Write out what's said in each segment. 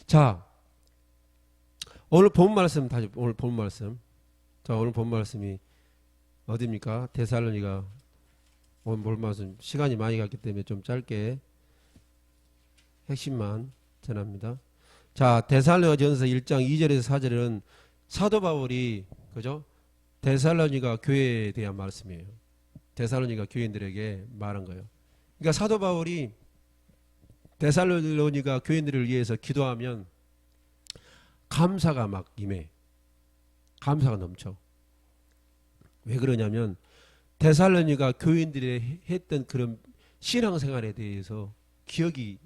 자, 오늘 본 말씀 다시 오늘 본 말씀. 자, 오늘 본 말씀이 어디입니까? 데살로니가. 오늘 본 말씀 시간이 많이 갔기 때문에 좀 짧게 핵심만 전합니다. 자, 데살로니가전서 1장 2절에서 4절은 사도 바울이 그죠? 데살로니가 교회에 대한 말씀이에요. 데살로니가 교인들에게 말한 거예요. 그러니까 사도 바울이 데살로니가 교인들을 위해서 기도하면 감사가 막 임해. 감사가 넘쳐. 왜 그러냐면 데살로니가 교인들이 했던 그런 신앙생활에 대해서 기억이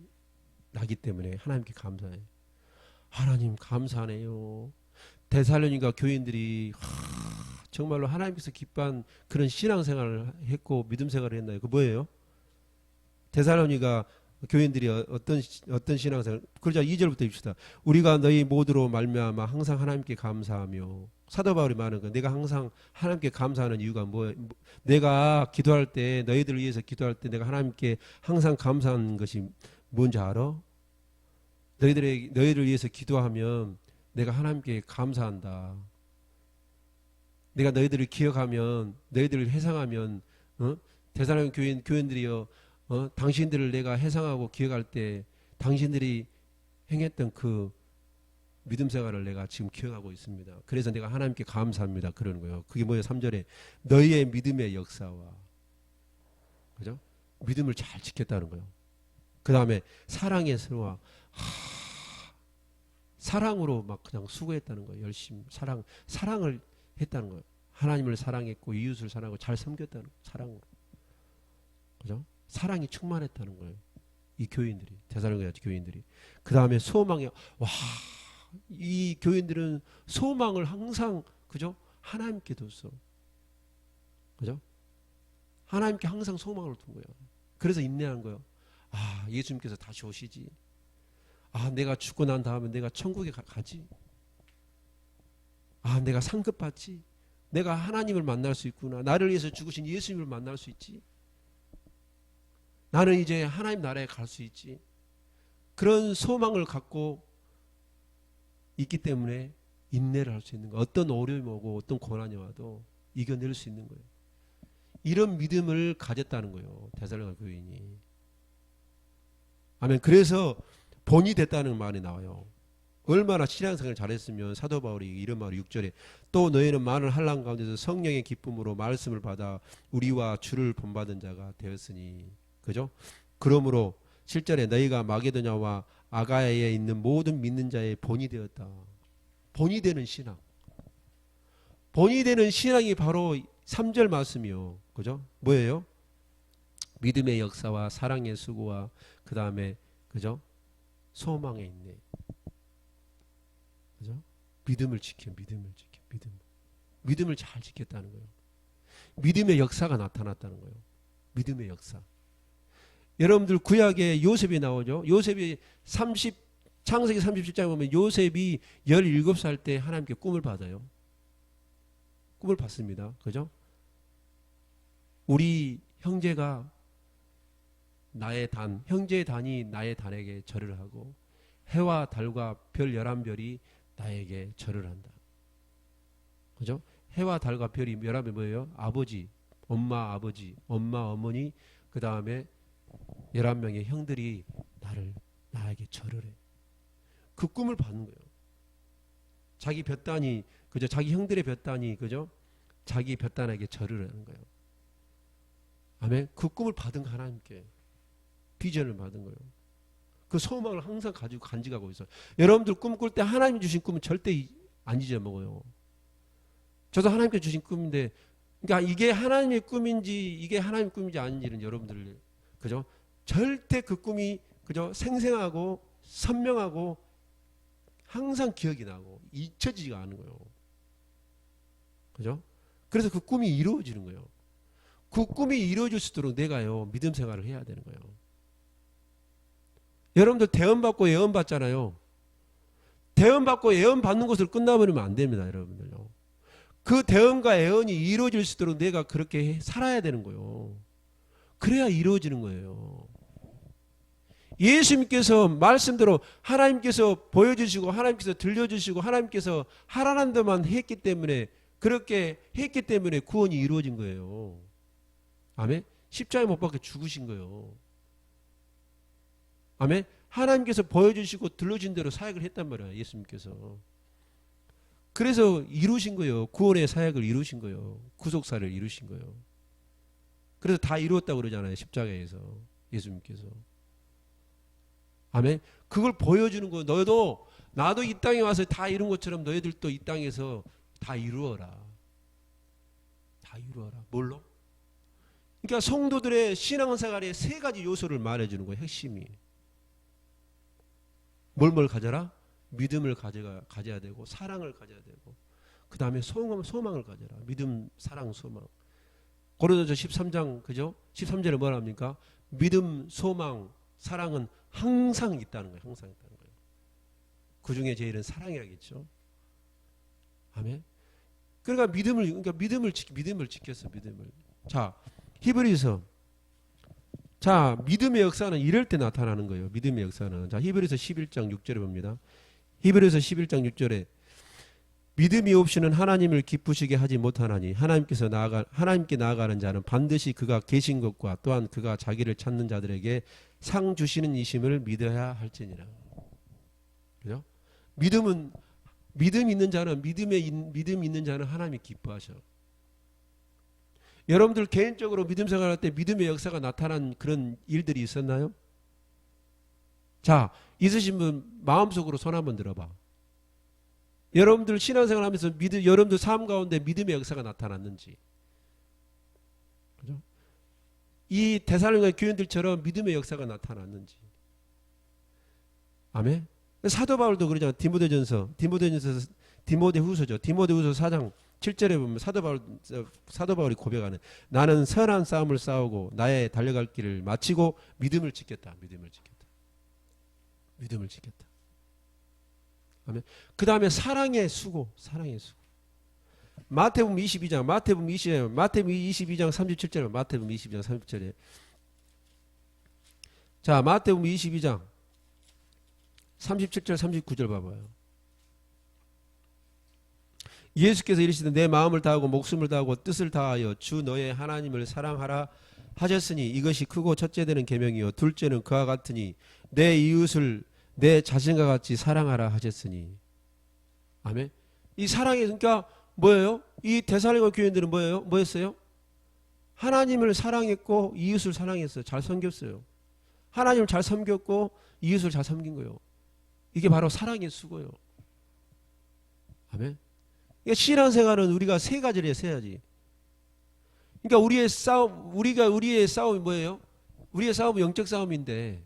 나기 때문에 하나님께 감사해요. 하나님 감사하네요. 데살로니가 교인들이 정말로 하나님께서 기뻐한 그런 신앙생활을 했고 믿음생활을 했나요? 그 뭐예요? 데살로니가 교인들이 어떤 신앙생활? 그러자 2절부터 입시다. 우리가 너희 모두로 말미암아 항상 하나님께 감사하며. 사도 바울이 말하는 거. 내가 항상 하나님께 감사하는 이유가 뭐예요? 내가 기도할 때 너희들을 위해서 기도할 때 내가 하나님께 항상 감사하는 것이 뭔지 알아? 너희를 위해서 기도하면 내가 하나님께 감사한다. 내가 너희들을 기억하면 너희들을 회상하면 데살로니가 교인들이여 당신들을 내가 회상하고 기억할 때 당신들이 행했던 그 믿음 생활을 내가 지금 기억하고 있습니다. 그래서 내가 하나님께 감사합니다. 그러는 거예요. 그게 뭐예요? 3절에 너희의 믿음의 역사와 그죠? 믿음을 잘 지켰다는 거예요. 그 다음에 사랑의 서로와 사랑으로 막 그냥 수고했다는 거예요. 열심히 사랑을 했다는 거예요. 하나님을 사랑했고 이웃을 사랑하고 잘 섬겼다는 거예요. 사랑으로. 그죠? 사랑이 충만했다는 거예요. 이 교인들이, 데살로니가 교인들이. 그 다음에 소망이, 이 교인들은 소망을 항상, 그죠? 하나님께 뒀어. 그죠? 하나님께 항상 소망을 둔 거예요. 그래서 인내한 거예요. 예수님께서 다시 오시지. 내가 죽고 난 다음에 내가 천국에 가지. 내가 상급 받지. 내가 하나님을 만날 수 있구나. 나를 위해서 죽으신 예수님을 만날 수 있지. 나는 이제 하나님 나라에 갈 수 있지. 그런 소망을 갖고 있기 때문에 인내를 할 수 있는 거예요. 어떤 어려움이 오고 어떤 고난이 와도 이겨낼 수 있는 거예요. 이런 믿음을 가졌다는 거예요. 데살로니가 교인이. 아멘. 그래서 본이 됐다는 말이 나와요. 얼마나 신앙생활을 잘했으면 사도 바울이 이런 말을 6절에 또 너희는 많은 환난 가운데서 성령의 기쁨으로 말씀을 받아 우리와 주를 본받은 자가 되었으니. 그죠? 그러므로 7절에 너희가 마게도냐와 아가야에 있는 모든 믿는 자의 본이 되었다. 본이 되는 신앙. 본이 되는 신앙이 바로 3절 말씀이요. 그죠? 뭐예요? 믿음의 역사와 사랑의 수고와 그 다음에 그죠? 소망에 있네. 그죠? 믿음을 지켜. 믿음을 잘 지켰다는 거예요. 믿음의 역사가 나타났다는 거예요. 믿음의 역사. 여러분들 구약에 요셉이 나오죠. 요셉이 창세기 37장에 보면 요셉이 17살 때 하나님께 꿈을 받아요. 꿈을 받습니다. 그죠? 우리 형제가 나의 단, 형제의 단이 나의 단에게 절을 하고 해와 달과 별 11별이 나에게 절을 한다. 그죠? 해와 달과 별이 11별 뭐예요? 아버지, 엄마, 어머니, 그 다음에 11명의 형들이 나에게 절을 해. 그 꿈을 받는 거예요. 자기 볕단이, 그죠? 자기 형들의 볕단이, 그죠? 자기 볕단에게 절을 하는 거예요. 아멘. 그 꿈을 받은 하나님께 비전을 받은 거예요. 그 소망을 항상 가지고 간직하고 있어요. 여러분들 꿈꿀 때 하나님이 주신 꿈은 절대 안 잊어먹어요. 저도 하나님께 주신 꿈인데, 그러니까 이게 하나님의 꿈인지 아닌지는 여러분들, 그죠? 절대 그 꿈이, 그죠? 생생하고 선명하고 항상 기억이 나고 잊혀지지가 않은 거예요. 그죠? 그래서 그 꿈이 이루어지는 거예요. 그 꿈이 이루어질 수 있도록 내가요, 믿음 생활을 해야 되는 거예요. 여러분들 대언받고 예언받잖아요. 대언받고 예언받는 것을 끝나버리면 안 됩니다, 여러분들요. 그 대언과 예언이 이루어질 수 있도록 내가 그렇게 살아야 되는 거예요. 그래야 이루어지는 거예요. 예수님께서 말씀대로 하나님께서 보여주시고 하나님께서 들려주시고 하나님께서 하라는 데만 했기 때문에, 그렇게 했기 때문에 구원이 이루어진 거예요. 아멘. 십자가에 못 박혀 죽으신 거예요. 아멘. 하나님께서 보여주시고 들려준 대로 사역을 했단 말이야, 예수님께서. 그래서 이루신 거예요. 구원의 사역을 이루신 거예요. 구속사를 이루신 거예요. 그래서 다 이루었다고 그러잖아요, 십자가에서 예수님께서. 아멘. 그걸 보여주는 거. 너도 나도 이 땅에 와서 다 이룬 것처럼 너희들도 이 땅에서 다 이루어라. 다 이루어라. 뭘로? 그러니까 성도들의 신앙생활의 세 가지 요소를 말해주는 거예요, 핵심이. 뭘 가져라? 믿음을 가져야 되고, 사랑을 가져야 되고, 그 다음에 소망을 가져라. 믿음, 사랑, 소망. 고린도서 13장, 그죠? 13절에 뭐라 합니까? 믿음, 소망, 사랑은 항상 있다는 거예요. 항상 있다는 거예요. 그 중에 제일은 사랑이라겠죠. 아멘. 그러니까 믿음을 지켰어. 믿음을. 자, 히브리서. 자, 믿음의 역사는 이럴 때 나타나는 거예요. 믿음의 역사는. 자, 히브리서 11장 6절에 봅니다. 히브리서 11장 6절에 믿음이 없이는 하나님을 기쁘시게 하지 못하나니 하나님께 나아가는 자는 반드시 그가 계신 것과 또한 그가 자기를 찾는 자들에게 상 주시는 이심을 믿어야 할지니라. 그죠? 믿음 있는 자는 믿음 있는 자는 하나님이 기뻐하셔. 여러분들 개인적으로 믿음 생활할 때 믿음의 역사가 나타난 그런 일들이 있었나요? 자, 있으신 분 마음속으로 손 한번 들어봐. 여러분들 신앙생활 하면서 여러분들 삶 가운데 믿음의 역사가 나타났는지. 그죠? 이 데살로니가 교인들처럼 믿음의 역사가 나타났는지. 아멘. 사도 바울도 그러잖아. 디모데후서죠. 디모데후서 4장 7절에 보면 사도 바울이 고백하는, 나는 선한 싸움을 싸우고 나의 달려갈 길을 마치고 믿음을 지켰다. 아멘. 그 다음에 사랑의 수고. 마태복음 22장 37절에 마태복음 22장 30절에 자, 마태복음 22장 37절 39절 봐봐요. 예수께서 이르시되 내 마음을 다하고 목숨을 다하고 뜻을 다하여 주 너의 하나님을 사랑하라 하셨으니 이것이 크고 첫째 되는 계명이요 둘째는 그와 같으니 내 이웃을 내 자신과 같이 사랑하라 하셨으니. 아멘. 이 사랑이 그러니까 뭐예요? 이 데살로니가 교인들은 뭐였어요? 하나님을 사랑했고 이웃을 사랑했어요. 잘 섬겼어요. 하나님을 잘 섬겼고 이웃을 잘 섬긴 거예요. 이게 바로 사랑의 수고예요. 아멘. 그러니까 신앙생활은 우리가 세 가지를 해야지. 그러니까 우리의 싸움이 뭐예요? 우리의 싸움은 영적 싸움인데,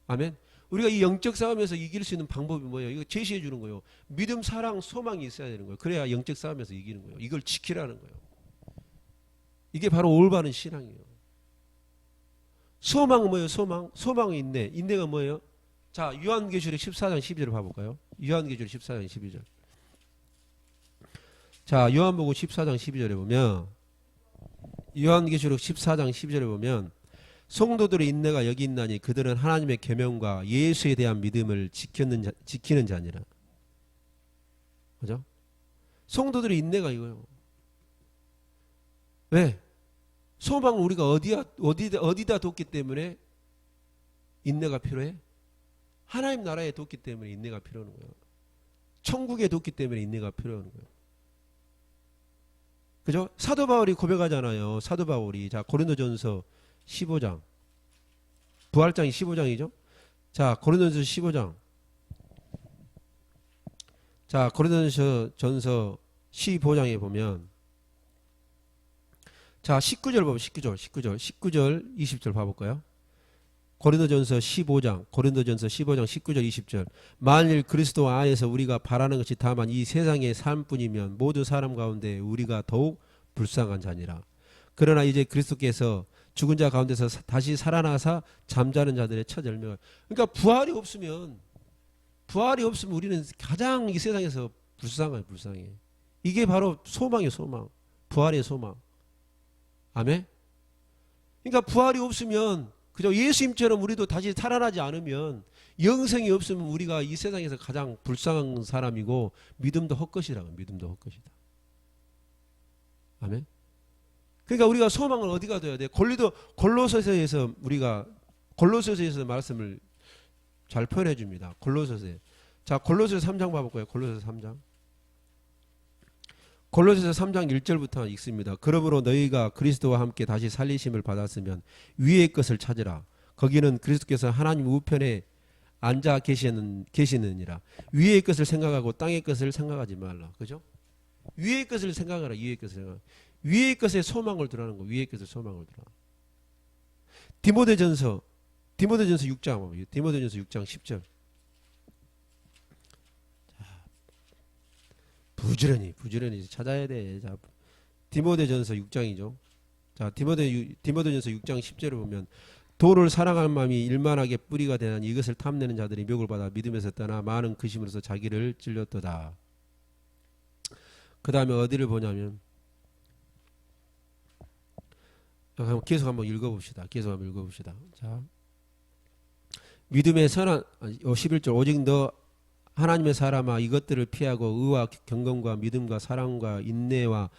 아멘. 우리가 이 영적 싸움에서 이길 수 있는 방법이 뭐예요? 이거 제시해 주는 거예요. 믿음, 사랑, 소망이 있어야 되는 거예요. 그래야 영적 싸움에서 이기는 거예요. 이걸 지키라는 거예요. 이게 바로 올바른 신앙이에요. 소망은 뭐예요? 소망은 인내. 인내가 뭐예요? 자, 요한계시록 14장 12절 봐볼까요? 요한계시록 14장 12절. 자, 요한복음 14장 12절에 보면, 요한계시록 14장 12절에 보면 성도들의 인내가 여기 있나니 그들은 하나님의 계명과 예수에 대한 믿음을 지키는 자니라. 그죠? 성도들의 인내가 이거예요. 왜? 소망은 우리가 어디다 뒀기 때문에 인내가 필요해? 하나님 나라에 뒀기 때문에 인내가 필요한 거예요. 천국에 뒀기 때문에 인내가 필요한 거예요. 그죠? 사도 바울이 고백하잖아요. 사도 바울이. 자, 고린도전서 15장. 부활장이 15장이죠? 자, 고린도전서 15장. 자, 고린도전서 15장에 보면, 자, 19절 봐봐. 19절 20절 봐볼까요? 고린도전서 15장 19절 20절. 만일 그리스도 안에서 우리가 바라는 것이 다만 이 세상의 삶뿐이면 모두 사람 가운데 우리가 더욱 불쌍한 자니라. 그러나 이제 그리스도께서 죽은 자 가운데서 다시 살아나사 잠자는 자들의 첫 열매가. 그러니까 부활이 없으면 우리는 가장 이 세상에서 불쌍해. 이게 바로 소망이에요. 소망. 부활의 소망. 아멘. 그러니까 부활이 없으면 그죠? 예수님처럼 우리도 다시 살아나지 않으면, 영생이 없으면 우리가 이 세상에서 가장 불쌍한 사람이고, 믿음도 헛것이라고. 믿음도 헛것이다. 아멘. 그러니까 우리가 소망을 어디가 둬야 돼? 골로새서에서 우리가 골로새서에서 말씀을 잘 표현해 줍니다. 골로새서. 자, 골로새서 3장 봐볼까요? 골로새서 3장. 골로새서 3장 1절부터 읽습니다. 그러므로 너희가 그리스도와 함께 다시 살리심을 받았으면 위의 것을 찾으라. 거기는 그리스도께서 하나님 우편에 앉아 계시느니라. 위의 것을 생각하고 땅의 것을 생각하지 말라. 그죠? 위의 것을 생각하라. 위의 것을 생각하라. 위의 것에 소망을 두라는 거. 위의 것에 소망을 두라. 디모데전서 6장. 디모데전서 6장 10절. 부지런히 찾아야 돼. 자, 디모데전서 6장이죠. 자, 디모데전서 6장 10절을 보면 도를 사랑하는 마음이 일만하게 뿌리가 되나니 이것을 탐내는 자들이 묘을 받아 믿음에서 떠나 많은 근심으로서 자기를 찔렸도다. 그 다음에 어디를 보냐면 계속 한번 읽어봅시다. 자, 믿음의 선한 11절 오직 너 하나님의 사람아 이것들을 피하고 의와 경건과 믿음과 사랑과 인내와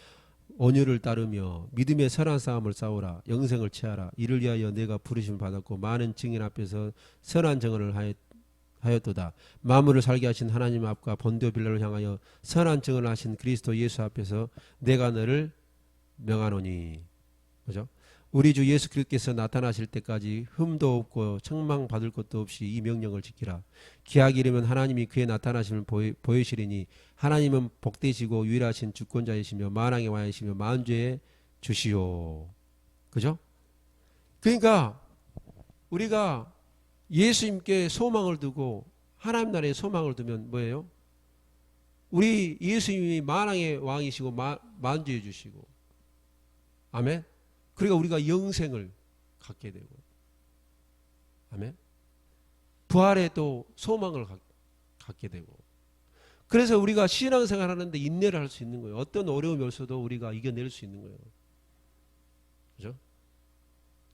온유를 따르며 믿음의 선한 싸움을 싸우라. 영생을 취하라. 이를 위하여 내가 부르심을 받았고 많은 증인 앞에서 선한 증언을 하였도다. 만물을 살게 하신 하나님 앞과 본디오 빌라를 향하여 선한 증언을 하신 그리스도 예수 앞에서 내가 너를 명하노니. 그죠? 우리 주 예수 그리스도께서 나타나실 때까지 흠도 없고 책망받을 것도 없이 이 명령을 지키라. 기약이 이르면 하나님이 그의 나타나심을 보이시리니 하나님은 복되시고 유일하신 주권자이시며 만왕의 왕이시며 만주의 주시오. 그죠? 그러니까 우리가 예수님께 소망을 두고 하나님 나라에 소망을 두면 뭐예요? 우리 예수님이 만왕의 왕이시고 만주의 주시고, 아멘. 그러니까 우리가 영생을 갖게 되고, 아멘. 부활에 또 소망을 갖게 되고, 그래서 우리가 신앙생활 하는데 인내를 할 수 있는 거예요. 어떤 어려움이 없어도 우리가 이겨낼 수 있는 거예요. 그죠?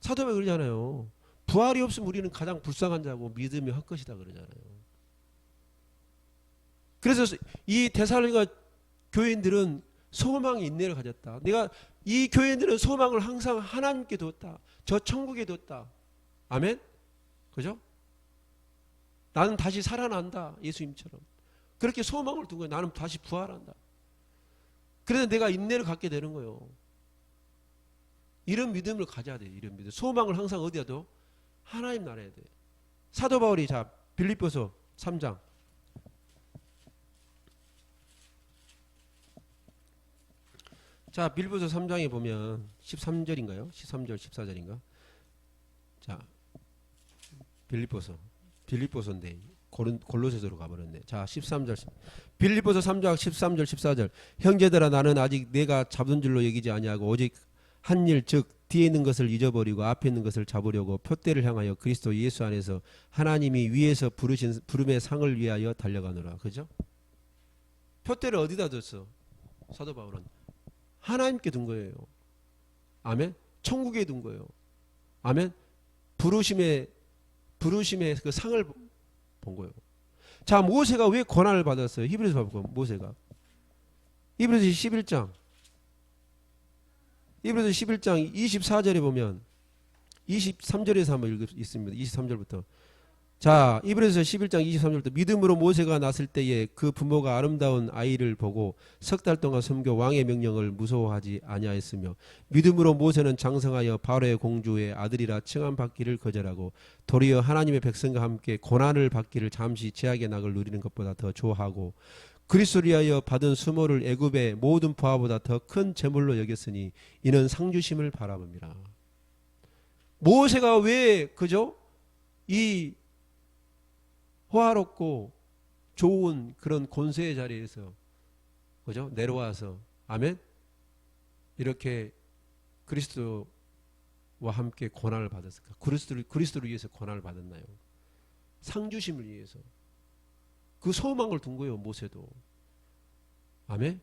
사도가 그러잖아요. 부활이 없으면 우리는 가장 불쌍한 자고 믿음이 헛것이다 그러잖아요. 그래서 이 데살로니가 교인들은 소망의 인내를 가졌다. 내가 이 교인들은 소망을 항상 하나님께 뒀다. 저 천국에 뒀다. 아멘? 그죠? 나는 다시 살아난다. 예수님처럼. 그렇게 소망을 둔 거예요. 나는 다시 부활한다. 그래서 내가 인내를 갖게 되는 거예요. 이런 믿음을 가져야 돼요. 이런 믿음. 소망을 항상 어디에 둬? 하나님 나라에 돼. 사도 바울이 자 빌립보서 3장. 자, 빌립보서 3장에 보면 13절인가요? 13절, 14절인가? 자, 빌립보서인데 골로새서로 가버렸네. 자, 13절. 빌립보서 3장 13절, 14절. 형제들아 나는 아직 내가 잡은 줄로 여기지 아니하고 오직 한 일 즉 뒤에 있는 것을 잊어버리고 앞에 있는 것을 잡으려고 표대를 향하여 그리스도 예수 안에서 하나님이 위에서 부르신 부름의 상을 위하여 달려가노라. 그죠? 표대를 어디다 뒀어? 사도 바울은 하나님께 둔 거예요. 아멘. 천국에 둔 거예요. 아멘. 부르심의 그 상을 본 거예요. 자, 모세가 왜 권한을 받았어요? 히브리서 봐볼까요? 모세가 히브리서 11장 24절에 보면 23절에서 한번 읽습니다. 23절부터. 자, 히브리서 11장 23절부터 믿음으로 모세가 났을 때에 그 부모가 아름다운 아이를 보고 석 달 동안 섬겨 왕의 명령을 무서워하지 아니하였으며 믿음으로 모세는 장성하여 바로의 공주의 아들이라 칭함받기를 거절하고 도리어 하나님의 백성과 함께 고난을 받기를 잠시 제약의 낙을 누리는 것보다 더 좋아하고 그리스도를 위하여 받은 수모를 애굽의 모든 부하보다 더 큰 재물로 여겼으니 이는 상주심을 바라봅니다. 모세가 왜 그죠? 이 호화롭고 좋은 그런 권세의 자리에서 그죠? 내려와서 아멘. 이렇게 그리스도와 함께 고난을 받았을까? 그리스도를 위해서 고난을 받았나요? 상주심을 위해서. 그 소망을 둔 거예요, 모세도. 아멘.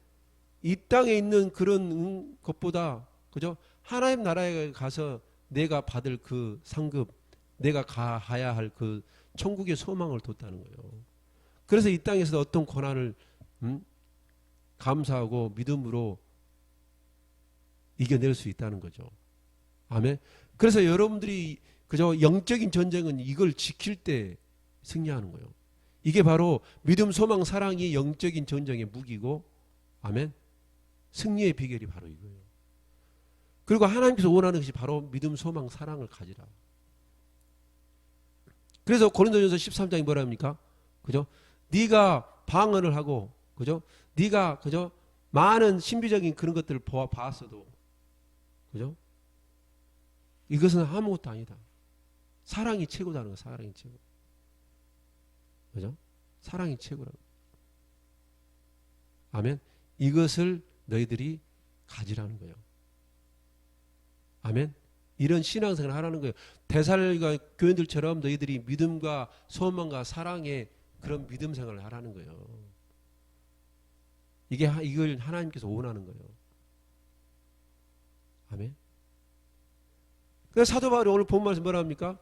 이 땅에 있는 그런 것보다 그죠? 하나님 나라에 가서 내가 받을 그 상급, 내가 가야 할 그 천국의 소망을 뒀다는 거예요. 그래서 이 땅에서 어떤 고난을 감사하고 믿음으로 이겨낼 수 있다는 거죠. 아멘. 그래서 여러분들이 그저 영적인 전쟁은 이걸 지킬 때 승리하는 거예요. 이게 바로 믿음, 소망, 사랑이 영적인 전쟁의 무기고, 아멘. 승리의 비결이 바로 이거예요. 그리고 하나님께서 원하는 것이 바로 믿음, 소망, 사랑을 가지라. 그래서 고린도전서 13장이 뭐라 합니까? 그죠? 네가 방언을 하고, 그죠? 네가 그죠? 많은 신비적인 그런 것들을 봤어도, 그죠? 이것은 아무것도 아니다. 사랑이 최고다는 거야. 사랑이 최고. 그죠? 사랑이 최고라고. 아멘. 이것을 너희들이 가지라는 거예요. 아멘. 이런 신앙생활을 하라는 거예요. 데살로니가 교인들처럼 너희들이 믿음과 소망과 사랑의 그런 믿음 생활을 하라는 거예요. 이걸 하나님께서 원하는 거예요. 아멘. 그래서 사도 바울이 오늘 본 말씀 뭐라 합니까?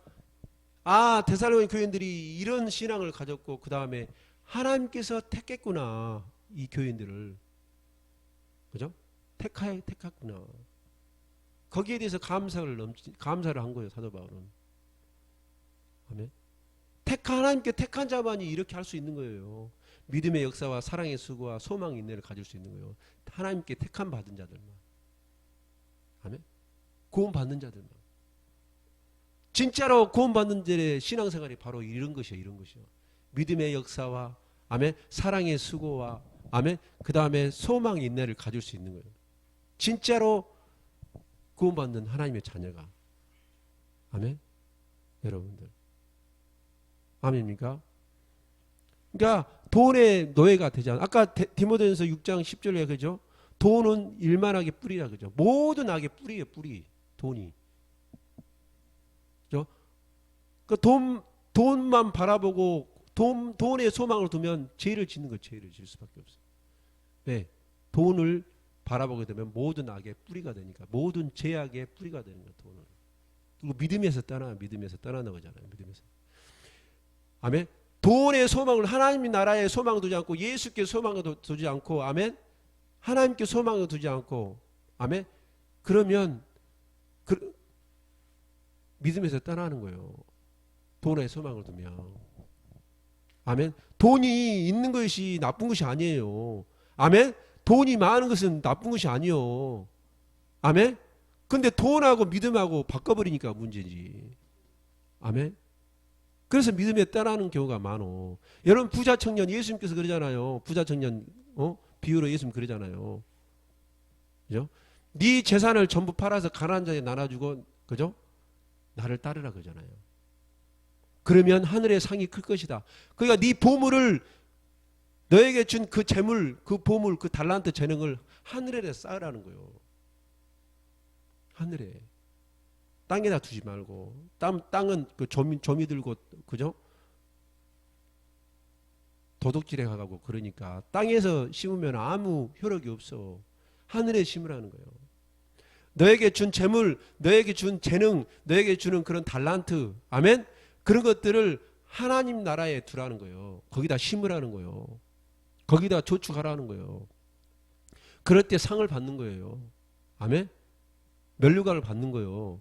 데살로니 교인들이 이런 신앙을 가졌고 그 다음에 하나님께서 택했구나. 이 교인들을. 그죠? 택했구나. 거기에 대해서 감사를 한 거예요. 사도 바울은. 아멘. 하나님께 택한 자만이 이렇게 할 수 있는 거예요. 믿음의 역사와 사랑의 수고와 소망의 인내를 가질 수 있는 거예요. 하나님께 택함 받은 자들만. 아멘. 구원 받는 자들만. 진짜로 구원받는 자의 신앙생활이 바로 이런 것이에요. 이런 것이요. 믿음의 역사와 아멘, 사랑의 수고와 아멘, 그 다음에 소망의 인내를 가질 수 있는 거예요. 진짜로 구원받는 하나님의 자녀가. 아멘. 여러분들. 아멘입니까? 그러니까 돈의 노예가 되지 않아. 아까 디모데전서 6장 10절에 그죠? 돈은 일만하게 뿌리라 그죠? 모든 악의 뿌리예요. 뿌리. 돈이. 그죠? 그 돈만 바라보고 돈에 소망을 두면 죄를 짓는 거예요. 죄를 질 수밖에 없어요. 왜? 돈을 바라보게 되면 모든 악의 뿌리가 되니까. 모든 죄악의 뿌리가 되는 거예요. 돈은. 그리고 믿음에서 떠나는 거잖아요. 믿음에서. 아멘. 돈의 소망을 하나님 나라에 소망을 두지 않고 예수께 소망을 두지 않고 아멘. 하나님께 소망을 두지 않고 아멘. 그러면 믿음에서 떠나는 거예요. 돈에 소망을 두면. 아멘. 돈이 있는 것이 나쁜 것이 아니에요. 아멘. 돈이 많은 것은 나쁜 것이 아니요. 아멘. 근데 돈하고 믿음하고 바꿔버리니까 문제지. 아멘. 그래서 믿음에 떠나는 경우가 많어. 여러분 부자 청년 예수님께서 그러잖아요. 부자 청년 비유로 예수님 그러잖아요. 그죠? 네 재산을 전부 팔아서 가난한 자에 나눠주고 그죠? 나를 따르라 그러잖아요. 그러면 하늘의 상이 클 것이다. 그러니까 네 보물을 너에게 준 그 재물, 그 보물, 그 달란트 재능을 하늘에 쌓으라는 거예요. 하늘에. 땅에다 두지 말고. 땅은 그 조미 들고 그죠? 도둑질해 가고 그러니까 땅에서 심으면 아무 효력이 없어. 하늘에 심으라는 거예요. 너에게 준 재물, 너에게 준 재능, 너에게 주는 그런 달란트, 아멘? 그런 것들을 하나님 나라에 두라는 거예요. 거기다 심으라는 거예요. 거기다 저축하라는 거예요. 그럴 때 상을 받는 거예요. 아멘? 면류관을 받는 거예요.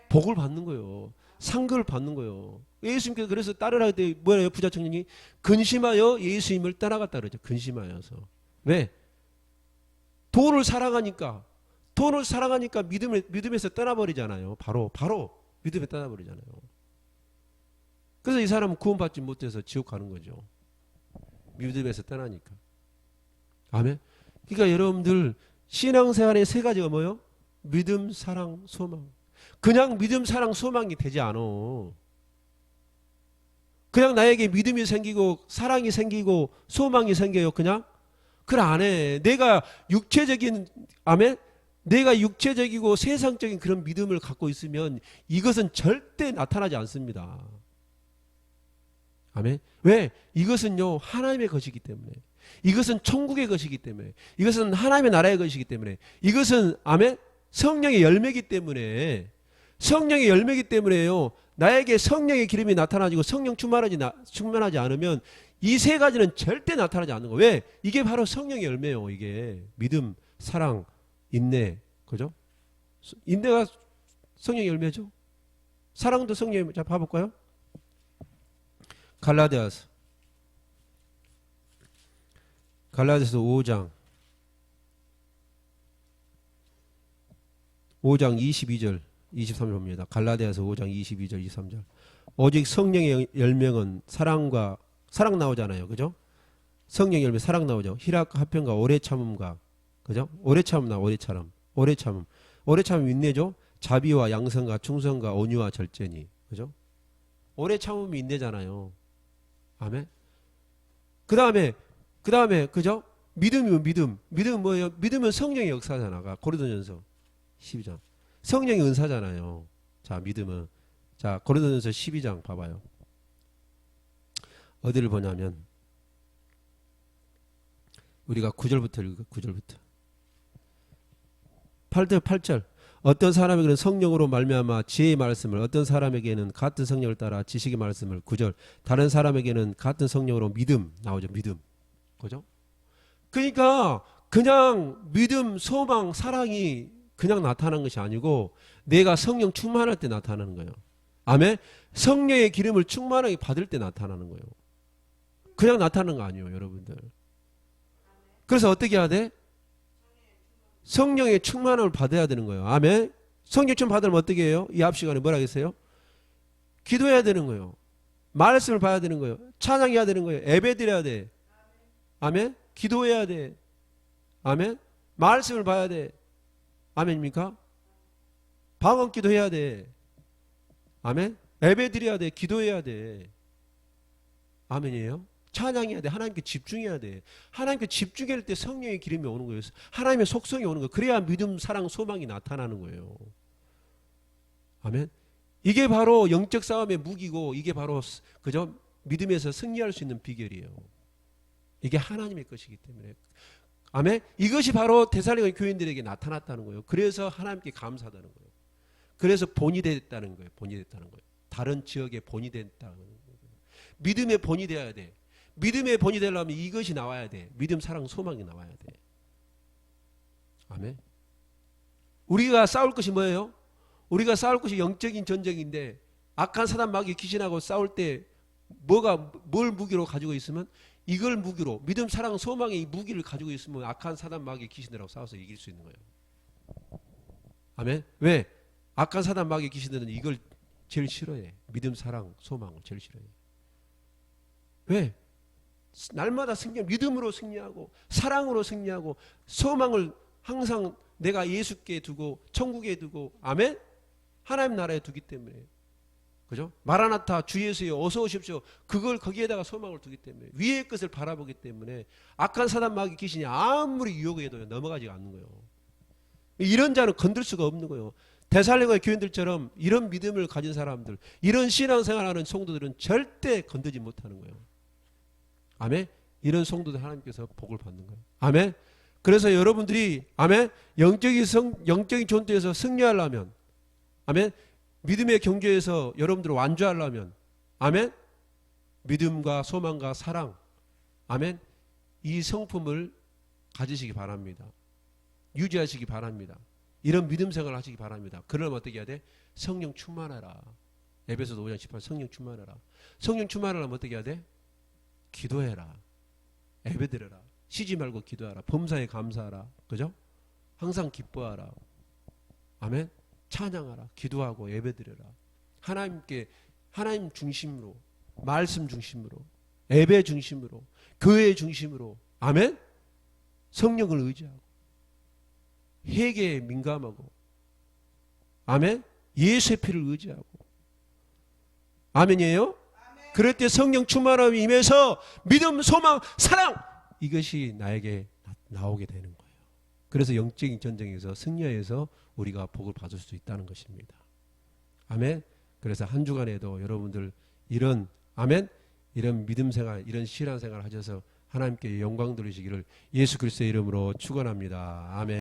복을 받는 거예요. 상급을 받는 거예요. 예수님께서 그래서 따르라 할 때 뭐예요? 부자 청년이 근심하여 예수님을 따라갔다 그러죠. 근심하여서. 왜? 돈을 사랑하니까 믿음에서 떠나버리잖아요. 바로 믿음에 떠나버리잖아요. 그래서 이 사람은 구원받지 못해서 지옥 가는 거죠. 믿음에서 떠나니까. 아멘. 그러니까 여러분들 신앙생활의 세 가지가 뭐예요? 믿음, 사랑, 소망. 그냥 믿음, 사랑, 소망이 되지 않아. 그냥 나에게 믿음이 생기고 사랑이 생기고 소망이 생겨요. 그냥 그걸 안 해. 내가 육체적인 아멘. 내가 육체적이고 세상적인 그런 믿음을 갖고 있으면 이것은 절대 나타나지 않습니다. 아멘. 왜? 이것은요 하나님의 것이기 때문에. 이것은 천국의 것이기 때문에. 이것은 하나님의 나라의 것이기 때문에. 이것은 아멘. 성령의 열매이기 때문에. 성령의 열매이기 때문에요. 나에게 성령의 기름이 나타나지고 성령 충만하지 않으면 이 세 가지는 절대 나타나지 않는 거예요. 왜? 이게 바로 성령의 열매예요. 이게 믿음, 사랑, 인내, 그죠? 인내가 성령의 열매죠. 사랑도 성령의 열매. 자, 봐볼까요? 갈라디아서 5장 22절 23절 봅니다. 갈라디아서 5장 22절 23절. 오직 성령의 열매는 사랑 나오잖아요. 그죠? 성령의 열매 사랑 나오죠. 희락과 화평과 오래 참음과, 그죠? 오래 참음 나 오래 참음 인내죠. 자비와 양성과 충성과 온유와 절제니, 그죠? 오래 참음이 인내잖아요. 아멘. 그 다음에 그죠? 믿음이면 믿음은 뭐예요? 믿음은 성령의 역사잖아. 고린도전서 12장. 성령의 은사잖아요. 자, 믿음은. 자, 고린도전서 12장 봐봐요. 어디를 보냐면 우리가 9절부터 읽어. 9절부터 8절. 어떤 사람에게는 성령으로 말미암아 지혜의 말씀을, 어떤 사람에게는 같은 성령을 따라 지식의 말씀을. 9절. 다른 사람에게는 같은 성령으로 믿음 나오죠. 믿음. 그죠? 그러니까 그냥 믿음, 소망, 사랑이 그냥 나타나는 것이 아니고 내가 성령 충만할 때 나타나는 거예요. 아멘. 성령의 기름을 충만하게 받을 때 나타나는 거예요. 그냥 나타나는 거 아니에요, 여러분들. 그래서 어떻게 해야 돼? 성령의 충만함을 받아야 되는 거예요. 아멘. 성령 충만 받으면 어떻게 해요? 이 앞 시간에 뭐라 했어요? 기도해야 되는 거예요. 말씀을 봐야 되는 거예요. 찬양해야 되는 거예요. 예배드려야 돼. 아멘. 기도해야 돼. 아멘. 말씀을 봐야 돼. 아멘입니까? 방언 기도해야 돼. 아멘. 예배드려야 돼. 기도해야 돼. 아멘이에요. 찬양해야 돼. 하나님께 집중해야 돼. 하나님께 집중할 때 성령의 기름이 오는 거예요. 하나님의 속성이 오는 거예요. 그래야 믿음, 사랑, 소망이 나타나는 거예요. 아멘. 이게 바로 영적 싸움의 무기고, 이게 바로 그저 믿음에서 승리할 수 있는 비결이에요. 이게 하나님의 것이기 때문에. 아멘. 이것이 바로 데살로니가 교인들에게 나타났다는 거예요. 그래서 하나님께 감사하다는 거예요. 그래서 본이 됐다는 거예요. 본이 됐다는 거예요. 다른 지역의 본이 됐다는 거예요. 믿음의 본이 되어야 돼. 믿음의 본이 되려면 이것이 나와야 돼. 믿음, 사랑, 소망이 나와야 돼. 아멘. 우리가 싸울 것이 뭐예요? 우리가 싸울 것이 영적인 전쟁인데, 악한 사단 마귀 귀신하고 싸울 때 뭘 무기로 가지고 있으면, 이걸 무기로, 믿음, 사랑, 소망의 이 무기를 가지고 있으면 악한 사단 마귀 귀신들하고 싸워서 이길 수 있는 거예요. 아멘. 왜? 악한 사단 마귀 귀신들은 이걸 제일 싫어해. 믿음, 사랑, 소망을 제일 싫어해. 왜? 날마다 믿음으로 승리하고, 사랑으로 승리하고, 소망을 항상 내가 예수께 두고, 천국에 두고, 아멘? 하나님 나라에 두기 때문에. 그죠? 마라나타, 주 예수여, 어서 오십시오. 그걸 거기에다가 소망을 두기 때문에. 위의 것을 바라보기 때문에 악한 사단 마귀 귀신이 아무리 유혹해도 넘어가지 않는 거예요. 이런 자는 건들 수가 없는 거예요. 데살로니가 교인들처럼 이런 믿음을 가진 사람들, 이런 신앙생활하는 성도들은 절대 건드지 못하는 거예요. 아멘. 이런 성도들 하나님께서 복을 받는 거예요. 아멘. 그래서 여러분들이 아멘, 영적인 전투에서 승리하려면, 아멘, 믿음의 경주에서 여러분들을 완주하려면, 아멘, 믿음과 소망과 사랑, 아멘, 이 성품을 가지시기 바랍니다. 유지하시기 바랍니다. 이런 믿음 생활을 하시기 바랍니다. 그러면 어떻게 해야 돼? 성령 충만하라. 에베소서 5장 18 성령 충만하라. 성령 충만하려면 어떻게 해야 돼? 기도해라. 예배드려라. 쉬지 말고 기도하라. 범사에 감사하라. 그죠? 항상 기뻐하라. 아멘. 찬양하라. 기도하고 예배드려라. 하나님 중심으로, 말씀 중심으로, 예배 중심으로, 교회 중심으로, 아멘. 성령을 의지하고 회개에 민감하고, 아멘. 예수의 피를 의지하고, 아멘이에요? 그럴 때 성령 충만함이 임해서 믿음, 소망, 사랑, 이것이 나에게 나오게 되는 거예요. 그래서 영적인 전쟁에서 승리해서 우리가 복을 받을 수 있다는 것입니다. 아멘. 그래서 한 주간에도 여러분들 이런 아멘, 이런 믿음 생활, 이런 신앙 생활 하셔서 하나님께 영광 돌리시기를 예수 그리스도의 이름으로 축원합니다. 아멘.